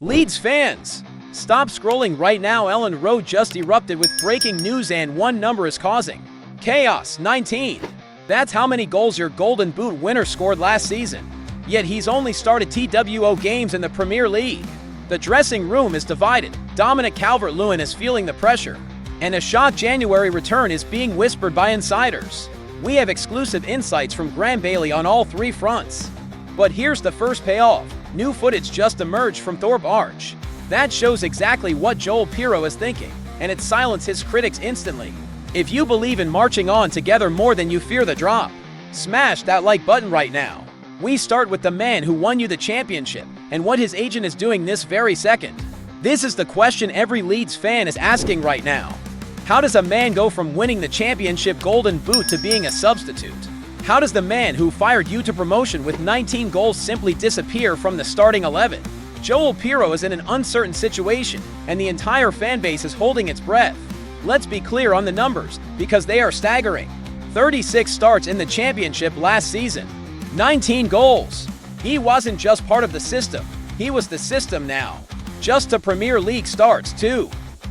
Leeds fans, stop scrolling right now. Elland Road just erupted with breaking news and one number is causing chaos. 19. That's how many goals your Golden Boot winner scored last season. Yet he's only started TWO games in the Premier League. The dressing room is divided. Dominic Calvert-Lewin is feeling the pressure, and a shock January return is being whispered by insiders. We have exclusive insights from Graham Bailey on all three fronts. But here's the first payoff. New footage just emerged from Thorpe Arch. That shows exactly what Joel Pirro is thinking, and it silenced his critics instantly. If you believe in marching on together more than you fear the drop, smash that like button right now. We start with the man who won you the championship and what his agent is doing this very second. This is the question every Leeds fan is asking right now. How does a man go from winning the championship Golden Boot to being a substitute? How does the man who fired you to promotion with 19 goals simply disappear from the starting 11? Joel Pirro is in an uncertain situation, and the entire fan base is holding its breath. Let's be clear on the numbers, because they are staggering. 36 starts in the championship last season. 19 goals. He wasn't just part of the system, he was the system now. Just the Premier League starts, too.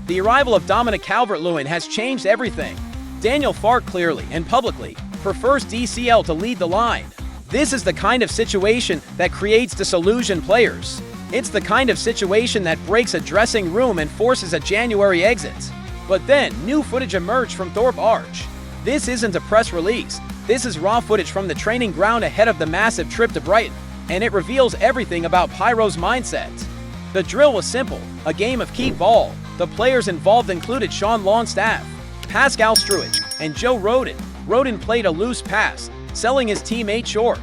The arrival of Dominic Calvert-Lewin has changed everything. Daniel Farke clearly and publicly prefers DCL to lead the line. This is the kind of situation that creates disillusioned players. It's the kind of situation that breaks a dressing room and forces a January exit. But then, new footage emerged from Thorpe Arch. This isn't a press release. This is raw footage from the training ground ahead of the massive trip to Brighton, and it reveals everything about Pirro's mindset. The drill was simple, a game of keep ball. The players involved included Sean Longstaff, Pascal Struijk, and Joe Rodon. Rodon played a loose pass, selling his teammate short.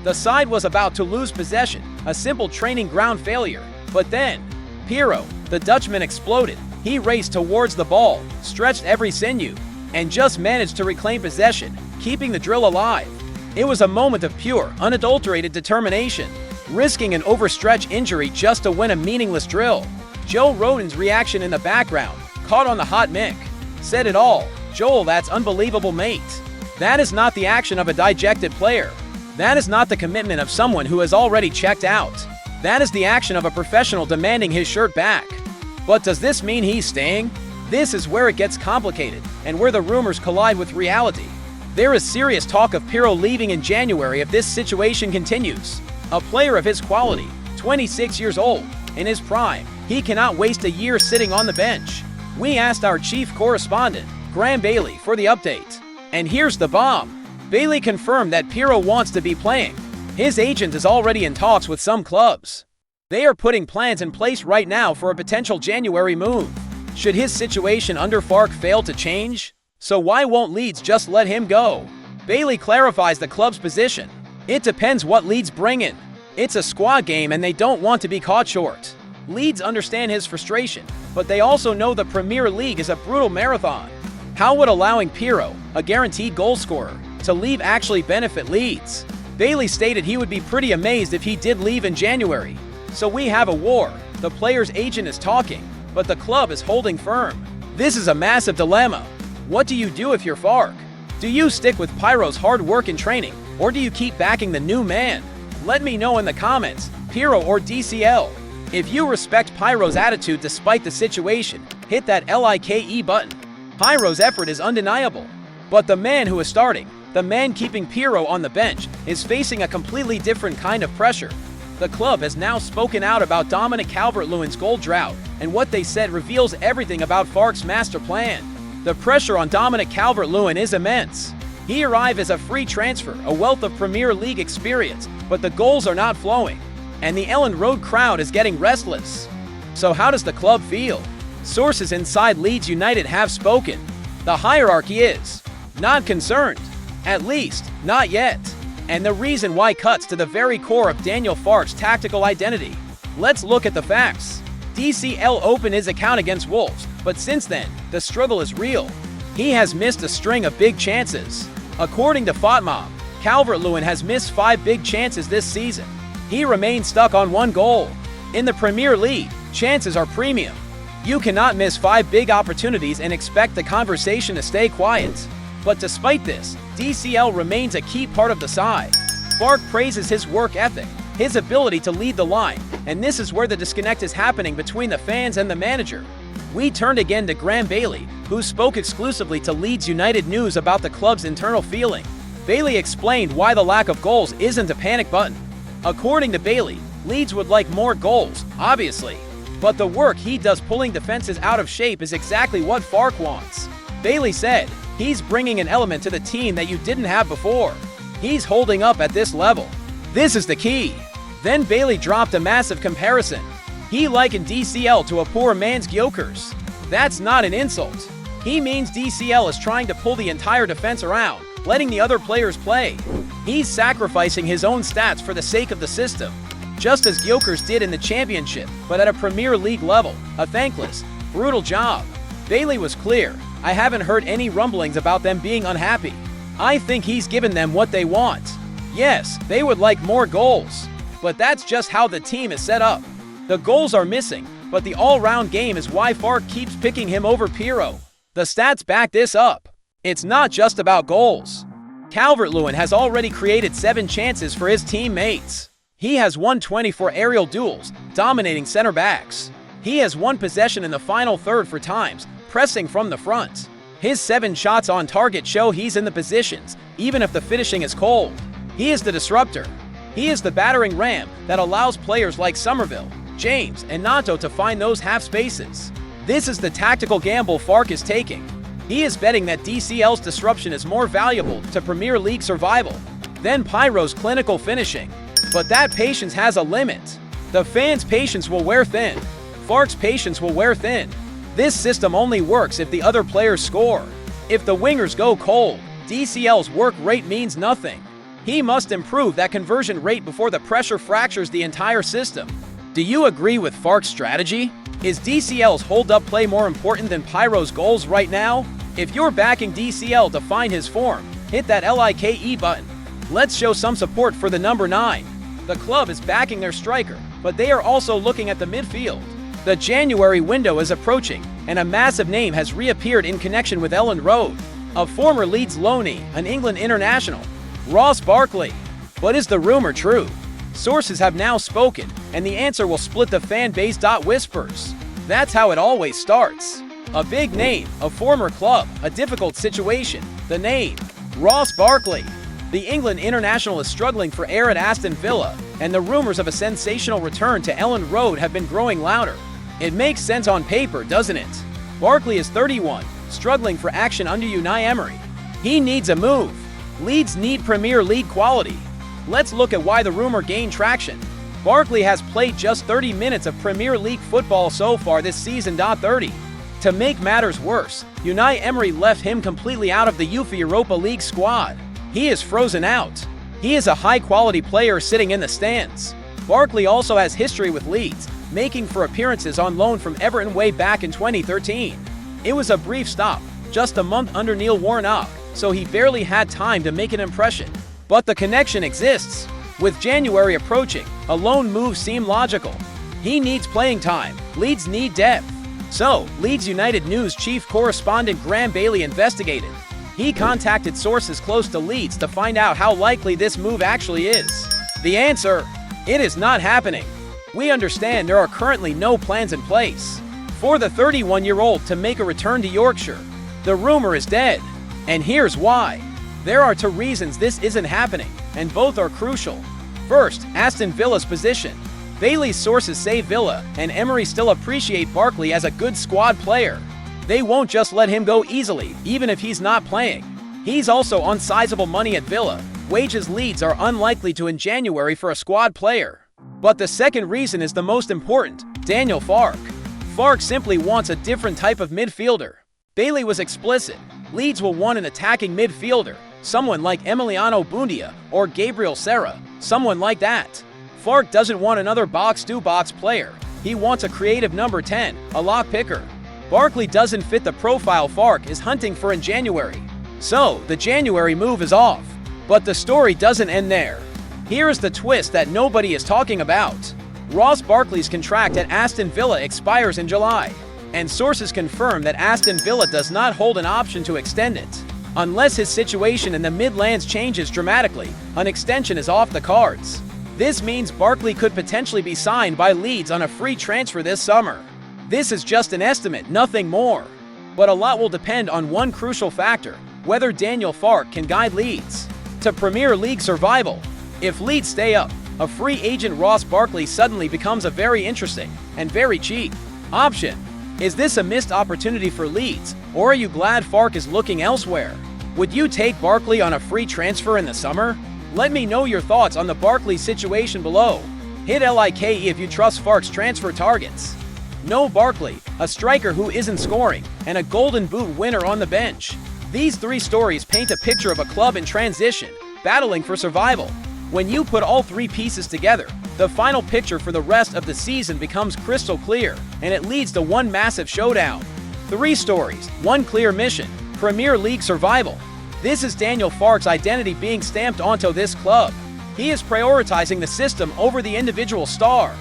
The side was about to lose possession, a simple training ground failure. But then, Pirro, the Dutchman, exploded. He raced towards the ball, stretched every sinew, and just managed to reclaim possession, keeping the drill alive. It was a moment of pure, unadulterated determination, risking an overstretch injury just to win a meaningless drill. Joe Rodon's reaction in the background, caught on the hot mic, said it all. Joel, that's unbelievable, mate. That is not the action of a dejected player. That is not the commitment of someone who has already checked out. That is the action of a professional demanding his shirt back. But does this mean he's staying? This is where it gets complicated, and where the rumors collide with reality. There is serious talk of Pirro leaving in January if this situation continues. A player of his quality, 26 years old, in his prime, he cannot waste a year sitting on the bench. We asked our chief correspondent, Graham Bailey, for the update. And here's the bomb. Bailey confirmed that Pirro wants to be playing. His agent is already in talks with some clubs. They are putting plans in place right now for a potential January move, should his situation under Farke fail to change. So why won't Leeds just let him go? Bailey clarifies the club's position. It depends what Leeds bring in. It's a squad game and they don't want to be caught short. Leeds understand his frustration, but they also know the Premier League is a brutal marathon. How would allowing Pirro, a guaranteed goal scorer, to leave actually benefit Leeds? Bailey stated he would be pretty amazed if he did leave in January. So we have a war. The player's agent is talking, but the club is holding firm. This is a massive dilemma. What do you do if you're Farke? Do you stick with Pirro's hard work and training, or do you keep backing the new man? Let me know in the comments, Pirro or DCL. If you respect Pirro's attitude despite the situation, hit that like button. Pirro's effort is undeniable. But the man who is starting, the man keeping Pirro on the bench, is facing a completely different kind of pressure. The club has now spoken out about Dominic Calvert-Lewin's goal drought, and what they said reveals everything about Farke's master plan. The pressure on Dominic Calvert-Lewin is immense. He arrived as a free transfer, a wealth of Premier League experience, but the goals are not flowing, and the Elland Road crowd is getting restless. So how does the club feel? Sources inside Leeds United have spoken. The hierarchy is not concerned, at least not yet. And the reason why cuts to the very core of Daniel Farke's tactical identity. Let's look at the facts. DCL opened his account against Wolves, but since then, the struggle is real. He has missed a string of big chances. According to FotMob, Calvert-Lewin has missed 5 big chances this season. He remains stuck on 1 goal. In the Premier League, chances are premium. You cannot miss 5 big opportunities and expect the conversation to stay quiet. But despite this, DCL remains a key part of the side. Farke praises his work ethic, his ability to lead the line, and this is where the disconnect is happening between the fans and the manager. We turned again to Graham Bailey, who spoke exclusively to Leeds United News about the club's internal feeling. Bailey explained why the lack of goals isn't a panic button. According to Bailey, Leeds would like more goals, obviously. But the work he does pulling defenses out of shape is exactly what Farke wants. Bailey said, he's bringing an element to the team that you didn't have before. He's holding up at this level. This is the key. Then Bailey dropped a massive comparison. He likened DCL to a poor man's Gyökeres. That's not an insult. He means DCL is trying to pull the entire defense around, letting the other players play. He's sacrificing his own stats for the sake of the system, just as Gyökeres did in the championship, but at a Premier League level. A thankless, brutal job. Bailey was clear. I haven't heard any rumblings about them being unhappy. I think he's given them what they want. Yes, they would like more goals, but that's just how the team is set up. The goals are missing, but the all-round game is why Farke keeps picking him over Pirlo. The stats back this up. It's not just about goals. Calvert-Lewin has already created 7 chances for his teammates. He has won 24 aerial duels, dominating center backs. He has won possession in the final third for times, pressing from the front. His 7 shots on target show he's in the positions, even if the finishing is cold. He is the disruptor. He is the battering ram that allows players like Somerville, James, and Nato to find those half spaces. This is the tactical gamble Farke is taking. He is betting that DCL's disruption is more valuable to Premier League survival than Pyro's clinical finishing. But that patience has a limit. The fans' patience will wear thin. Farke's patience will wear thin. This system only works if the other players score. If the wingers go cold, DCL's work rate means nothing. He must improve that conversion rate before the pressure fractures the entire system. Do you agree with Farke's strategy? Is DCL's hold-up play more important than Pyro's goals right now? If you're backing DCL to find his form, hit that LIKE button. Let's show some support for the number 9. The club is backing their striker, but they are also looking at the midfield. The January window is approaching, and a massive name has reappeared in connection with Elland Road. A former Leeds loanee, an England international, Ross Barkley. But is the rumor true? Sources have now spoken, and the answer will split the fan base. Whispers. That's how it always starts. A big name, a former club, a difficult situation. The name, Ross Barkley. The England international is struggling for air at Aston Villa, and the rumors of a sensational return to Elland Road have been growing louder. It makes sense on paper, doesn't it? Barkley is 31, struggling for action under Unai Emery. He needs a move. Leeds need Premier League quality. Let's look at why the rumor gained traction. Barkley has played just 30 minutes of Premier League football so far this season. 30. To make matters worse, Unai Emery left him completely out of the UEFA Europa League squad. He is frozen out. He is a high-quality player sitting in the stands. Barkley also has history with Leeds, making for appearances on loan from Everton way back in 2013. It was a brief stop, just a month under Neil Warnock, so he barely had time to make an impression. But the connection exists. With January approaching, a loan move seemed logical. He needs playing time. Leeds need depth. So, Leeds United News chief correspondent Graham Bailey investigated. He contacted sources close to Leeds to find out how likely this move actually is. The answer: it is not happening. We understand there are currently no plans in place for the 31-year-old to make a return to Yorkshire. The rumor is dead, and here's why. There are 2 reasons this isn't happening, and both are crucial. First, Aston Villa's position. Bailey's sources say Villa and Emery still appreciate Barkley as a good squad player. They won't just let him go easily, even if he's not playing. He's also on sizable money at Villa. Wages Leeds are unlikely to in January for a squad player. But the second reason is the most important: Daniel Farke. Farke simply wants a different type of midfielder. Bailey was explicit. Leeds will want an attacking midfielder, someone like Emiliano Buendia or Gabriel Serra, someone like that. Farke doesn't want another box-to-box player. He wants a creative number 10, a lock picker. Barkley doesn't fit the profile Farke is hunting for in January. So, the January move is off. But the story doesn't end there. Here is the twist that nobody is talking about. Ross Barkley's contract at Aston Villa expires in July, and sources confirm that Aston Villa does not hold an option to extend it. Unless his situation in the Midlands changes dramatically, an extension is off the cards. This means Barkley could potentially be signed by Leeds on a free transfer this summer. This is just an estimate, nothing more. But a lot will depend on one crucial factor: whether Daniel Farke can guide Leeds to Premier League survival. If Leeds stay up, a free agent Ross Barkley suddenly becomes a very interesting and very cheap option. Is this a missed opportunity for Leeds, or are you glad Farke is looking elsewhere? Would you take Barkley on a free transfer in the summer? Let me know your thoughts on the Barkley situation below. Hit like if you trust Farke's transfer targets. No Barkley, a striker who isn't scoring, and a Golden Boot winner on the bench. These three stories paint a picture of a club in transition, battling for survival. When you put all three pieces together, the final picture for the rest of the season becomes crystal clear, and it leads to one massive showdown. Three stories, one clear mission: Premier League survival. This is Daniel Farke's identity being stamped onto this club. He is prioritizing the system over the individual star.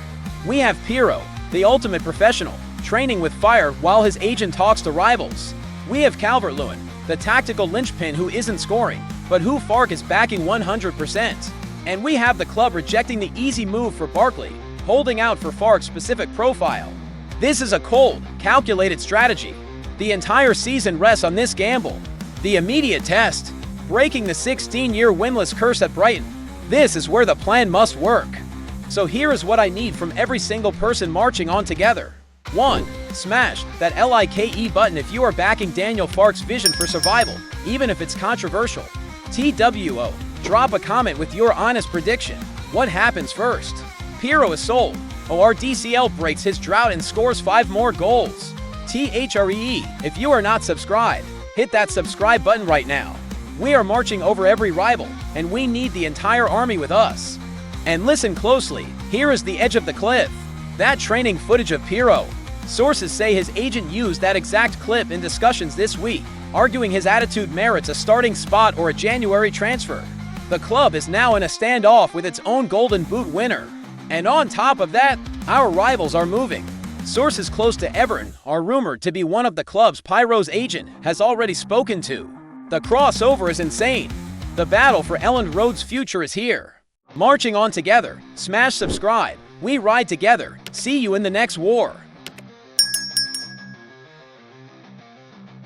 We have Pirro, the ultimate professional, training with fire while his agent talks to rivals. We have Calvert-Lewin, the tactical linchpin who isn't scoring, but who Farke is backing 100%. And we have the club rejecting the easy move for Barkley, holding out for Farke's specific profile. This is a cold, calculated strategy. The entire season rests on this gamble. The immediate test: breaking the 16-year winless curse at Brighton. This is where the plan must work. So here is what I need from every single person marching on together. 1. Smash that like button if you are backing Daniel Farke's vision for survival, even if it's controversial. TWO. Drop a comment with your honest prediction. What happens first? Pirro is sold, or DCL breaks his drought and scores 5 more goals. THREE. If you are not subscribed, hit that subscribe button right now. We are marching over every rival, and we need the entire army with us. And listen closely, here is the edge of the cliff. That training footage of Pirro. Sources say his agent used that exact clip in discussions this week, arguing his attitude merits a starting spot or a January transfer. The club is now in a standoff with its own Golden Boot winner. And on top of that, our rivals are moving. Sources close to Everton are rumored to be one of the clubs Pirro's agent has already spoken to. The crossover is insane. The battle for Elland Road's future is here. Marching on together, smash subscribe, we ride together, see you in the next war.